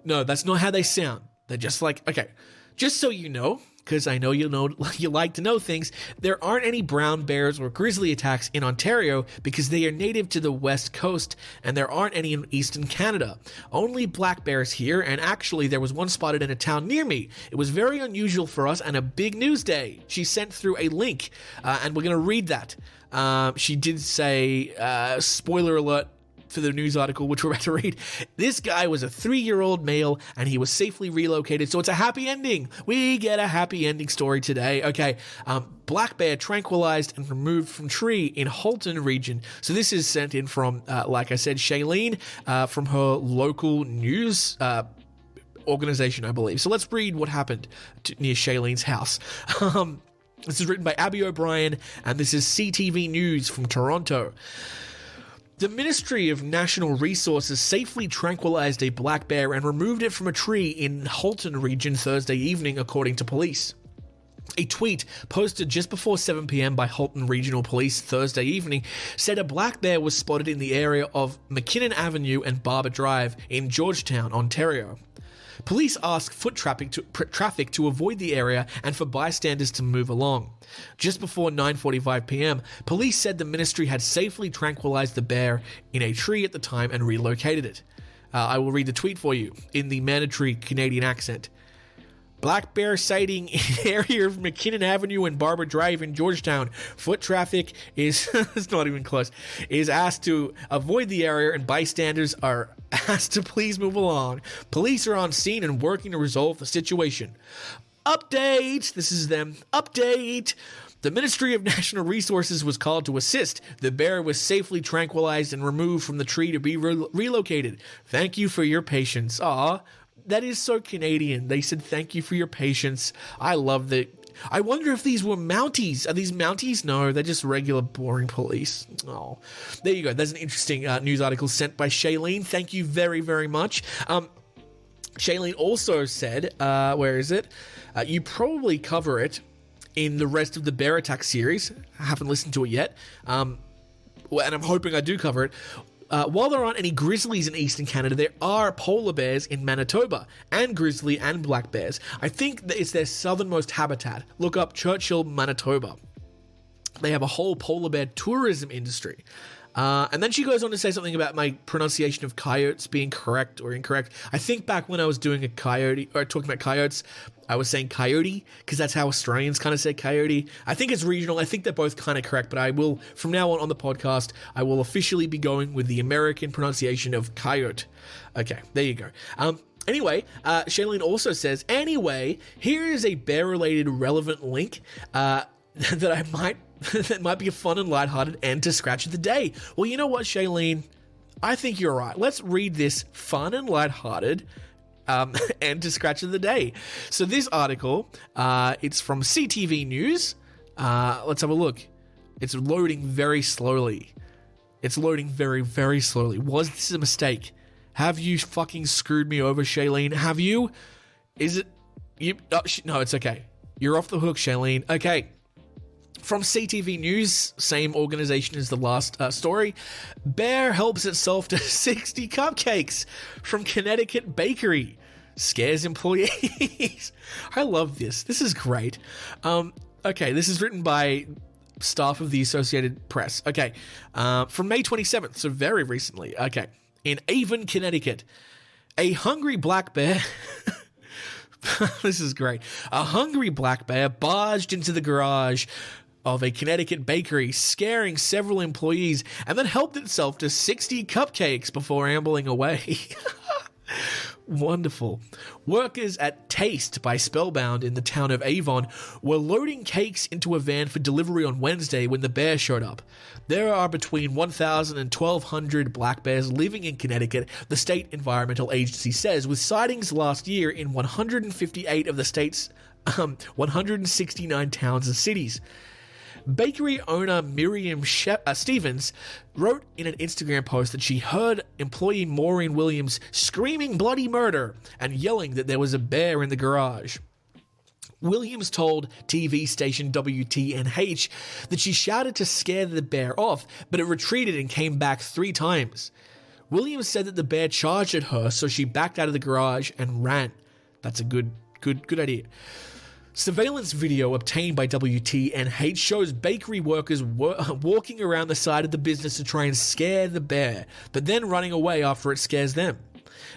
No, that's not how they sound. They're just like, okay. Just so you know, because I know you like to know things, there aren't any brown bears or grizzly attacks in Ontario because they are native to the west coast, and there aren't any in eastern Canada. Only black bears here, and actually there was one spotted in a town near me. It was very unusual for us and a big news day. She sent through a link, and we're going to read that. She did say, spoiler alert, for the news article, which we're about to read. This guy was a 3-year-old male, and he was safely relocated, so it's a happy ending. We get a happy ending story today. Okay, black bear tranquilized and removed from tree in Halton region. So this is sent in from, like I said, Shailene, from her local news organization, I believe. So let's read what happened near Shailene's house. This is written by Abby O'Brien, and this is CTV News from Toronto. The Ministry of National Resources safely tranquilized a black bear and removed it from a tree in Halton region Thursday evening, according to police. A tweet posted just before 7 p.m. by Halton Regional Police Thursday evening said a black bear was spotted in the area of McKinnon Avenue and Barber Drive in Georgetown, Ontario. Police asked foot traffic to avoid the area and for bystanders to move along. Just before 9:45 p.m., police said the ministry had safely tranquilized the bear in a tree at the time and relocated it. I will read the tweet for you in the mandatory Canadian accent. Black bear sighting in area of McKinnon Avenue and Barber Drive in Georgetown. Foot traffic is, it's not even close, is asked to avoid the area and bystanders are asked to please move along. Police are on scene and working to resolve the situation. Update! This is them. Update! The Ministry of National Resources was called to assist. The bear was safely tranquilized and removed from the tree to be relocated. Thank you for your patience. Aw, that is so Canadian. They said thank you for your patience. I love that. I wonder if these were Mounties. Are these Mounties? No, they're just regular boring police. Oh, there you go. There's an interesting news article sent by Shailene. Thank you very, very much. Shailene also said, where is it? You probably cover it in the rest of the Bear Attack series. I haven't listened to it yet. And I'm hoping I do cover it. While there aren't any grizzlies in eastern Canada, there are polar bears in Manitoba, and grizzly and black bears. I think that it's their southernmost habitat. Look up Churchill, Manitoba. They have a whole polar bear tourism industry. And then she goes on to say something about my pronunciation of coyotes being correct or incorrect. I think back when I was doing a coyote, or talking about coyotes, I was saying coyote, because that's how Australians kind of say coyote. I think it's regional. I think they're both kind of correct, but I will, from now on the podcast, I will officially be going with the American pronunciation of coyote. Okay, there you go. Anyway, Shailene also says, anyway, here is a bear-related relevant link that that might be a fun and lighthearted end to Scratch of the Day. Well, you know what, Shailene? I think you're right. Let's read this fun and lighthearted end to Scratch of the Day. So this article, it's from CTV News. Let's have a look. It's loading very slowly. It's loading very, very slowly. Was this a mistake? Have you fucking screwed me over, Shailene? Have you? Is it? You? Oh, no, it's okay. You're off the hook, Shailene. Okay. From CTV News, same organization as the last story, bear helps itself to 60 cupcakes from Connecticut bakery. Scares employees. I love this. This is great. Okay, this is written by staff of the Associated Press. Okay, from May 27th, so very recently. Okay, in Avon, Connecticut, a hungry black bear... This is great. A hungry black bear barged into the garage of a Connecticut bakery, scaring several employees, and then helped itself to 60 cupcakes before ambling away. Wonderful. Workers at Taste by Spellbound in the town of Avon were loading cakes into a van for delivery on Wednesday when the bear showed up. There are between 1,000 and 1,200 black bears living in Connecticut, the state environmental agency says, with sightings last year in 158 of the state's 169 towns and cities. Bakery owner Miriam Stevens wrote in an Instagram post that she heard employee Maureen Williams screaming bloody murder and yelling that there was a bear in the garage. Williams told TV station WTNH that she shouted to scare the bear off, but it retreated and came back 3 times. Williams said that the bear charged at her, so she backed out of the garage and ran. That's a good idea. Surveillance video obtained by WTNH shows bakery workers walking around the side of the business to try and scare the bear, but then running away after it scares them.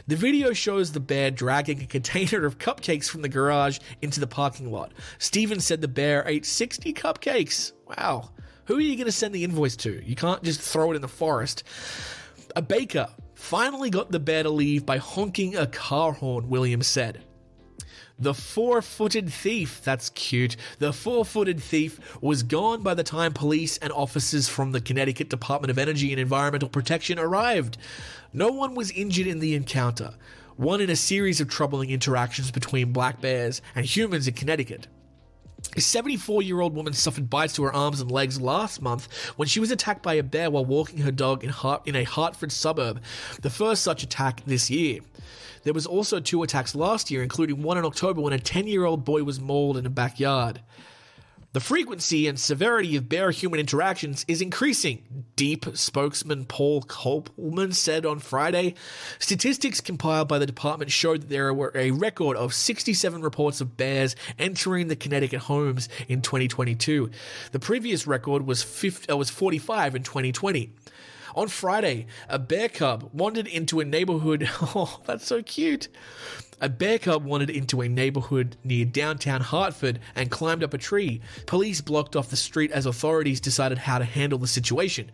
The video shows the bear dragging a container of cupcakes from the garage into the parking lot. Stevens said the bear ate 60 cupcakes. Wow. Who are you going to send the invoice to? You can't just throw it in the forest. A baker finally got the bear to leave by honking a car horn, Williams said. The 4-footed thief, that's cute, the 4-footed thief was gone by the time police and officers from the Connecticut Department of Energy and Environmental Protection arrived. No one was injured in the encounter, one in a series of troubling interactions between black bears and humans in Connecticut. A 74-year-old woman suffered bites to her arms and legs last month when she was attacked by a bear while walking her dog in a Hartford suburb, the first such attack this year. There was also 2 attacks last year, including one in October when a 10-year-old boy was mauled in a backyard. The frequency and severity of bear-human interactions is increasing, Deep spokesman Paul Coleman said on Friday. Statistics compiled by the department showed that there were a record of 67 reports of bears entering the Connecticut homes in 2022. The previous record was 45 in 2020. On Friday, a bear cub wandered into a neighborhood. Oh, that's so cute. A bear cub wandered into a neighborhood near downtown Hartford and climbed up a tree. Police blocked off the street as authorities decided how to handle the situation.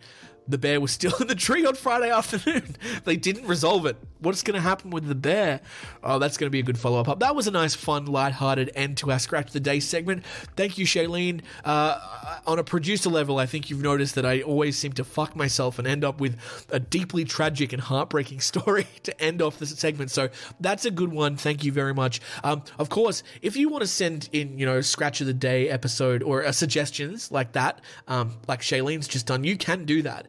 The bear was still in the tree on Friday afternoon. They didn't resolve it. What's going to happen with the bear? Oh, that's going to be a good follow-up. That was a nice, fun, lighthearted end to our Scratch the Day segment. Thank you, Shailene. On a producer level, I think you've noticed that I always seem to fuck myself and end up with a deeply tragic and heartbreaking story to end off this segment. So that's a good one. Thank you very much. Of course, if you want to send in, Scratch of the Day episode or suggestions like that, like Shailene's just done, you can do that.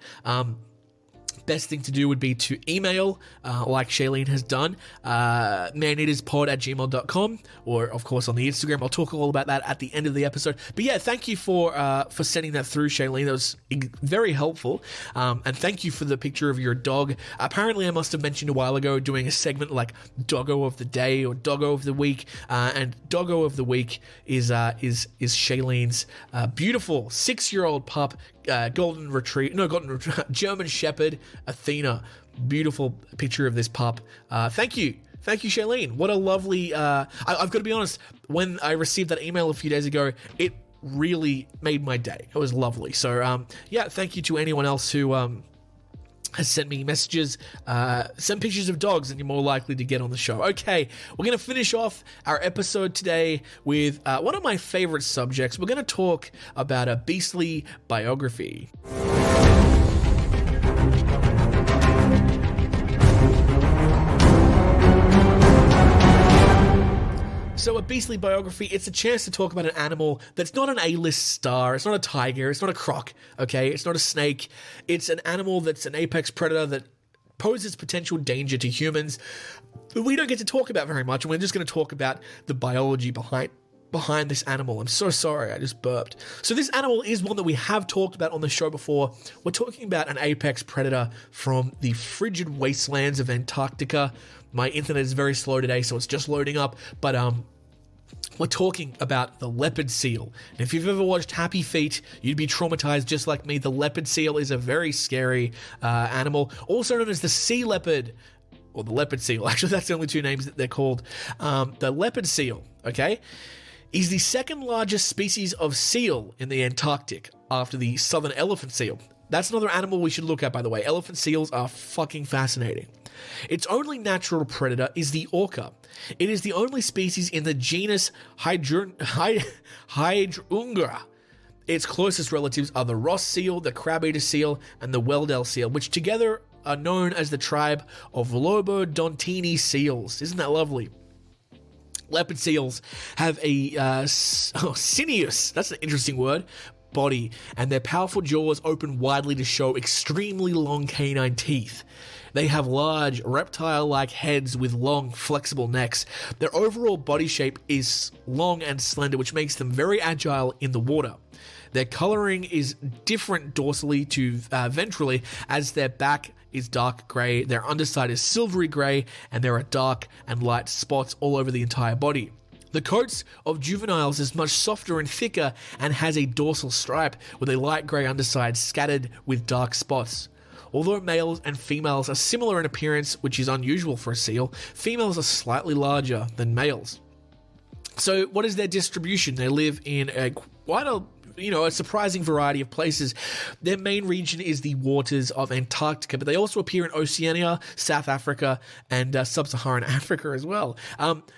best thing to do would be to email, like Shailene has done, maneaterspod@gmail.com, or of course on the Instagram. I'll talk all about that at the end of the episode. But yeah, thank you for sending that through, Shailene. That was very helpful. And thank you for the picture of your dog. Apparently, I must have mentioned a while ago doing a segment like Doggo of the Day or Doggo of the Week, and Doggo of the Week is Shailene's beautiful 6-year-old pup, German Shepherd, Athena. Beautiful picture of this pup. Thank you, Shailene. What a lovely. I've got to be honest. When I received that email a few days ago, it really made my day. It was lovely. So yeah, thank you to anyone else who has sent me messages. Send pictures of dogs, and you're more likely to get on the show. Okay, we're going to finish off our episode today with one of my favorite subjects. We're going to talk about a beastly biography. So a beastly biography, it's a chance to talk about an animal that's not an A-list star. It's not a tiger. It's not a croc, okay? It's not a snake. It's an animal that's an apex predator that poses potential danger to humans, but we don't get to talk about very much, and we're just going to talk about the biology behind this animal. I'm so sorry, I just burped. So this animal is one that we have talked about on the show before. We're talking about an apex predator from the frigid wastelands of Antarctica. My internet is very slow today, so it's just loading up, but we're talking about the leopard seal. And if you've ever watched Happy Feet, you'd be traumatized just like me. The leopard seal is a very scary animal, also known as the sea leopard, or the leopard seal. Actually, that's the only two names that they're called. The leopard seal, okay, is the second largest species of seal in the Antarctic after the southern elephant seal. That's another animal we should look at, by the way. Elephant seals are fucking fascinating. Its only natural predator is the orca. It is the only species in the genus Hydrungra. Its closest relatives are the Ross seal, the crab-eater seal, and the Weddell seal, which together are known as the tribe of Lobodontini seals. Isn't that lovely? Leopard seals have a sinuous, that's an interesting word, body, and their powerful jaws open widely to show extremely long canine teeth. They have large, reptile-like heads with long, flexible necks. Their overall body shape is long and slender, which makes them very agile in the water. Their coloring is different dorsally to ventrally, as their back is dark grey, their underside is silvery grey, and there are dark and light spots all over the entire body. The coats of juveniles is much softer and thicker and has a dorsal stripe with a light grey underside scattered with dark spots. Although males and females are similar in appearance, which is unusual for a seal, females are slightly larger than males. So what is their distribution? They live in a surprising variety of places. Their main region is the waters of Antarctica, but they also appear in Oceania, South Africa, and Sub-Saharan Africa as well.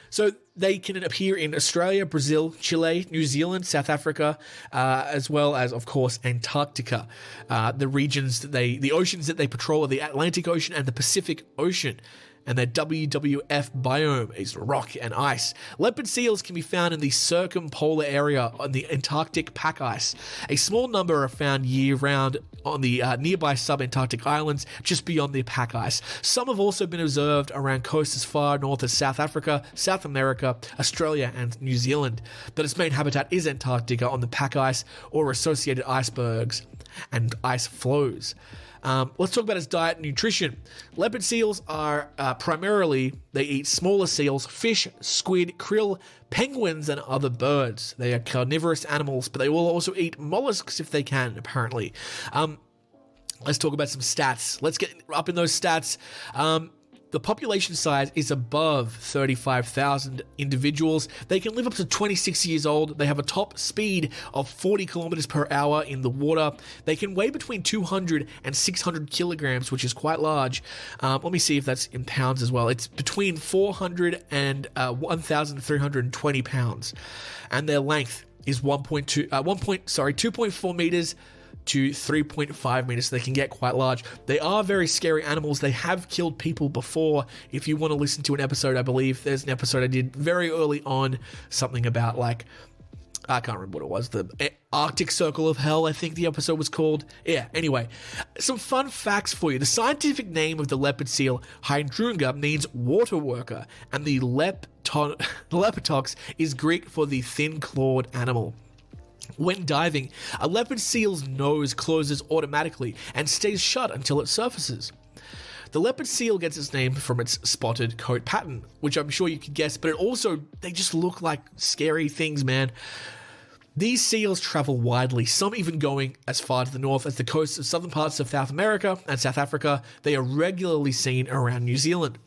So they can appear in Australia, Brazil, Chile, New Zealand, South Africa, as well as, of course, Antarctica. The oceans that they patrol are the Atlantic Ocean and the Pacific Ocean. And their WWF biome is rock and ice. Leopard seals can be found in the circumpolar area on the Antarctic pack ice. A small number are found year-round on the nearby subantarctic islands just beyond the pack ice. Some have also been observed around coasts as far north as South Africa, South America, Australia, and New Zealand. But its main habitat is Antarctica on the pack ice or associated icebergs and ice flows. Let's talk about its diet and nutrition. Leopard seals are primarily, they eat smaller seals, fish, squid, krill, penguins, and other birds. They are carnivorous animals, but they will also eat mollusks if they can, apparently. Let's talk about some stats. Let's get up in those stats. The population size is above 35,000 individuals. They can live up to 26 years old. They have a top speed of 40 kilometers per hour in the water. They can weigh between 200 and 600 kilograms, which is quite large. Let me see if that's in pounds as well. It's between 400 and 1,320 pounds. And their length is 2.4 meters to 3.5 meters, so they can get quite large. They are very scary animals. They have killed people before. If you want to listen to an episode, I believe there's an episode I did very early on, something about like I can't remember what it was. The Arctic Circle of Hell, I think the episode was called. Yeah, anyway. Some fun facts for you. The scientific name of the leopard seal, Hydrunga, means water worker, and the leptox is Greek for the thin-clawed animal. When diving, a leopard seal's nose closes automatically and stays shut until it surfaces. The leopard seal gets its name from its spotted coat pattern, which I'm sure you could guess, but they just look like scary things, man. These seals travel widely, some even going as far to the north as the coasts of southern parts of South America and South Africa. They are regularly seen around New Zealand.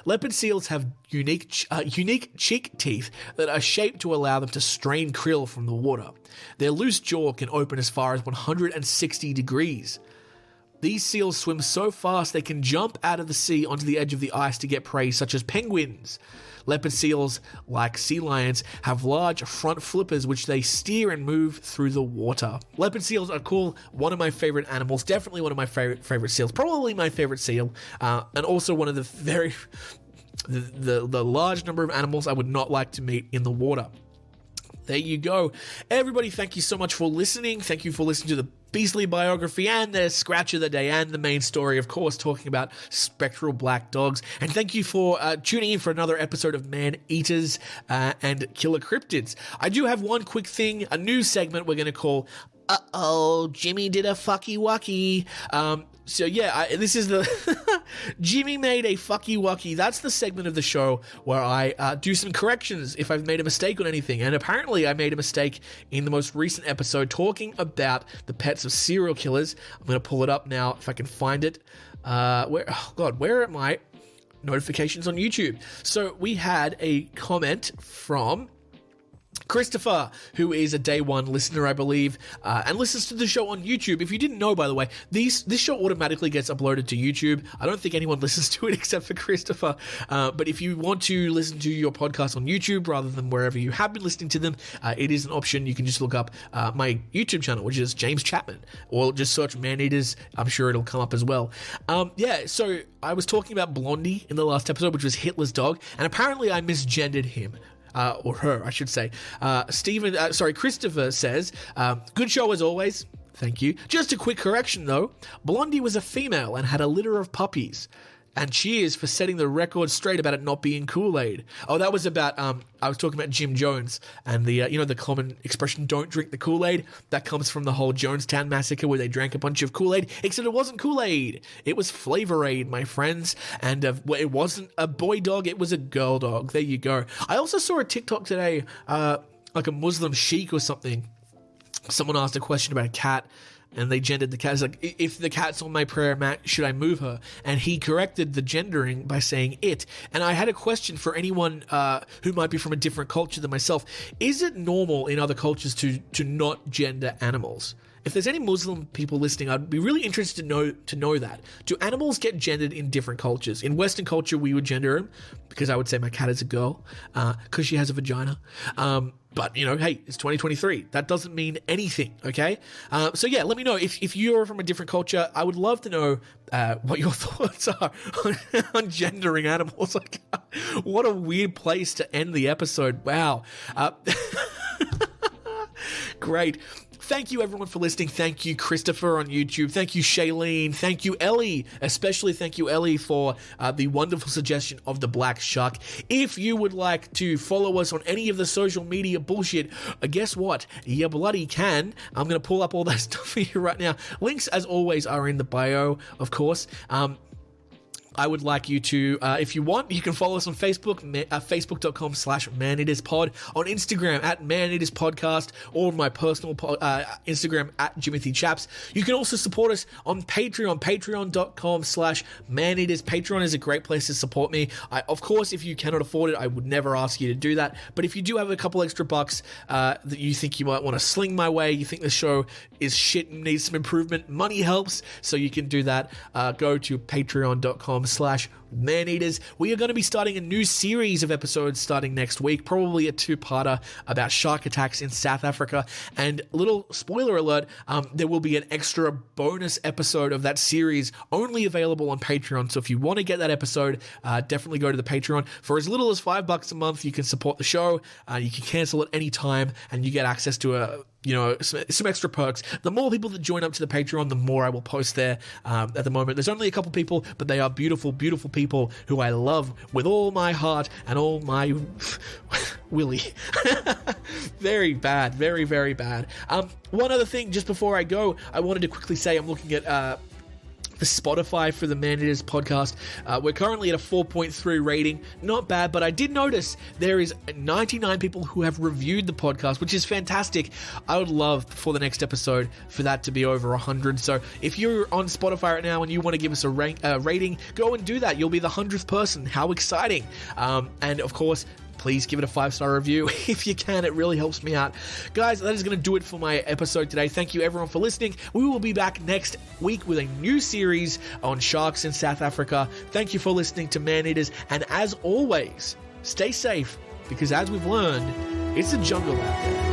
Leopard seals have unique cheek teeth that are shaped to allow them to strain krill from the water. Their loose jaw can open as far as 160 degrees. These seals swim so fast they can jump out of the sea onto the edge of the ice to get prey, such as penguins. Leopard seals, like sea lions, have large front flippers which they steer and move through the water. Leopard seals are cool. One of my favorite animals, definitely one of my favorite seals, probably my favorite seal, and also one of the the large number of animals I would not like to meet in the water. There you go. Everybody, thank you so much for listening. Thank you for listening to the Beastly biography and the scratch of the day and the main story, of course, talking about Spectral Black Dogs. And thank you for tuning in for another episode of Man Eaters and Killer Cryptids. I do have one quick thing, a new segment we're going to call Uh-oh, Jimmy did a fucky wucky. This is the Jimmy made a fucky wucky. That's the segment of the show where I do some corrections if I've made a mistake on anything. And apparently I made a mistake in the most recent episode talking about the pets of serial killers. I'm going to pull it up now if I can find it. Where are my notifications on YouTube? So we had a comment from Christopher, who is a day one listener, I believe, and listens to the show on YouTube. If you didn't know, by the way, this show automatically gets uploaded to YouTube. I don't think anyone listens to it except for Christopher. But if you want to listen to your podcast on YouTube rather than wherever you have been listening to them, it is an option. You can just look up my YouTube channel, which is James Chapman, or just search Man Eaters. I'm sure it'll come up as well. So I was talking about Blondie in the last episode, which was Hitler's dog, and apparently I misgendered him. Or her, I should say. Christopher says, good show as always. Thank you. Just a quick correction, though. Blondie was a female and had a litter of puppies. And cheers for setting the record straight about it not being Kool-Aid. Oh, that was about, I was talking about Jim Jones and the common expression, don't drink the Kool-Aid. That comes from the whole Jonestown massacre where they drank a bunch of Kool-Aid, except it wasn't Kool-Aid. It was Flavor Aid, my friends. And it wasn't a boy dog, it was a girl dog. There you go. I also saw a TikTok today, like a Muslim sheikh or something. Someone asked a question about a cat. And they gendered the cat. It's like, if the cat's on my prayer mat, should I move her? And he corrected the gendering by saying it. And I had a question for anyone who might be from a different culture than myself. Is it normal in other cultures to not gender animals? If there's any Muslim people listening, I'd be really interested to know that. Do animals get gendered in different cultures? In Western culture, we would gender them because I would say my cat is a girl because she has a vagina. But, hey, it's 2023. That doesn't mean anything, okay? Let me know. If you're from a different culture, I would love to know what your thoughts are on gendering animals. Like, what a weird place to end the episode. Wow. Great. Thank you, everyone, for listening. Thank you, Christopher on YouTube. Thank you, Shailene. Thank you, Ellie. Especially thank you, Ellie, for the wonderful suggestion of the Black Shark. If you would like to follow us on any of the social media bullshit, guess what? You bloody can. I'm going to pull up all that stuff for you right now. Links, as always, are in the bio, of course. I would like you to, if you want, you can follow us on Facebook, facebook.com/maneaterspod, on Instagram @maneaterspodcast, or my personal Instagram @JimothyChaps. You can also support us on Patreon, patreon.com/maneaters. Patreon is a great place to support me. Of course, if you cannot afford it, I would never ask you to do that. But if you do have a couple extra bucks that you think you might want to sling my way, you think the show is shit and needs some improvement, money helps, so you can do that. Go to patreon.com patreon.com/maneaters. We are going to be starting a new series of episodes starting next week, probably a two-parter about shark attacks in South Africa. And little spoiler alert, there will be an extra bonus episode of that series only available on Patreon. So if you want to get that episode, definitely go to the Patreon. For as little as $5 a month, you can support the show. You can cancel at any time, and you get access to some extra perks. The more people that join up to the Patreon, the more I will post there. At the moment, there's only a couple people, but they are beautiful, beautiful people who I love with all my heart and all my willy. Very bad, very, very bad. One other thing, just before I go, I wanted to quickly say I'm looking at the Spotify for the Man-Eaters podcast. We're currently at a 4.3 rating. Not bad, but I did notice there is 99 people who have reviewed the podcast, which is fantastic. I would love for the next episode for that to be over 100. So if you're on Spotify right now and you want to give us a rating, go and do that. You'll be the 100th person. How exciting. And of course, please give it a 5-star review if you can. It really helps me out. Guys, that is going to do it for my episode today. Thank you everyone for listening. We will be back next week with a new series on sharks in South Africa. Thank you for listening to Man-Eaters. And as always, stay safe, because as we've learned, it's a jungle out there.